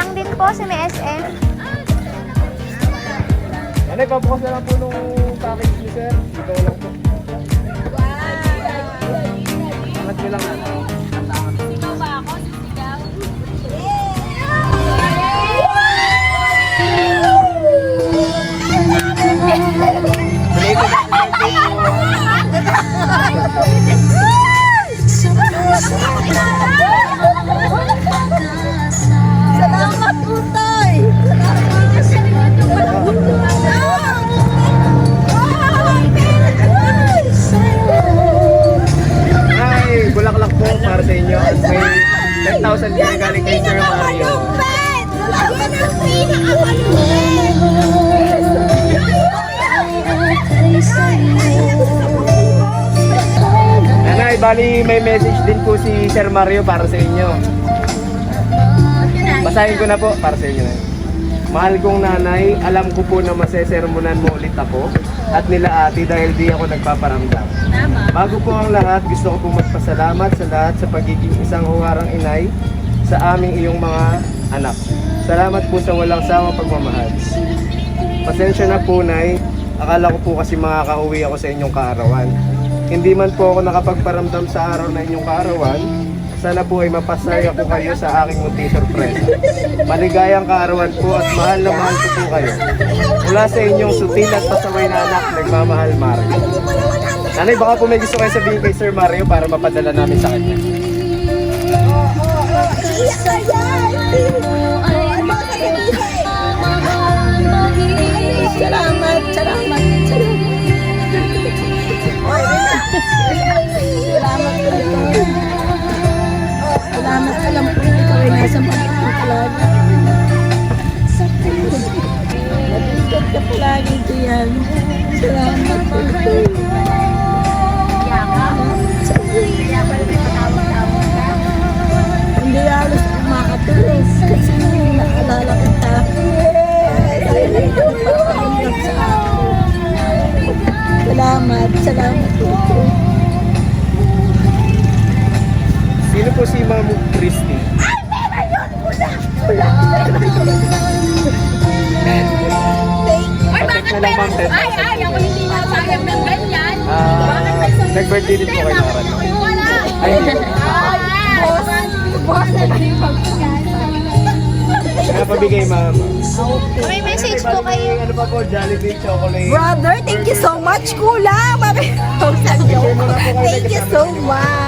lang din po sa may SM. Nanay, pabukas na lang po nung package niyo, sir. Ikaw lang po. Angat nyo lang. Sisigaw ba ako? Sisigaw? Salamat po, Tay! Ay, bulaklak po para sa inyo. At may 10,000 kayo galing kay Sir Mario. Yan ang pinakamalupit! Nanay, bali may message din po si Sir Mario para sa inyo. Basahin ko na po para sa inyo. Mahal kong nanay, alam ko po na masesermonan mo ulit ako at nila ate dahil di ako nagpaparamdam. Tama. Bago po ang lahat, gusto ko po magpasalamat sa lahat sa pagiging isang huwarang inay sa aming iyong mga anak. Salamat po sa walang sawang pagmamahal. Pasensya na po, Nay. Akala ko po kasi makakauwi ako sa inyong kaarawan. Hindi man po ako nakapagparamdam sa araw na inyong kaarawan. Sana po ay mapasaya ko kayo sa aking munting sorpresa. Maligayang kaarawan po at mahal na mahal ko po kayo. Mula sa inyong sutil at pasaway na anak, nagmamahal Mario. Nanay, baka po may gusto kayo sabihin kay Sir Mario para mapadala namin sa kanya. Salamat, salamat, salamat. Salamat po. Salamat, alam ko ikaw ay nasa pagkakas talaga. Matutod ka palagi diyan. Salamat po. Hindi halos makatulog kasi naalala kita. Salamat, salamat po. Sino po si Ma'am Christy? Ay, bakit na lang, ma'am, meron? Ay, ako hindi nasayang ng ganyan. Nag-birthday din po kayo nakaraan, no? Wala. Ay, hindi. Boss na lang yung pagkakas. Napabigay, ma'am. May message po kayo. Ano pa po, Jollibee chocolate. Brother, thank you so much, kulang. Thank you so much.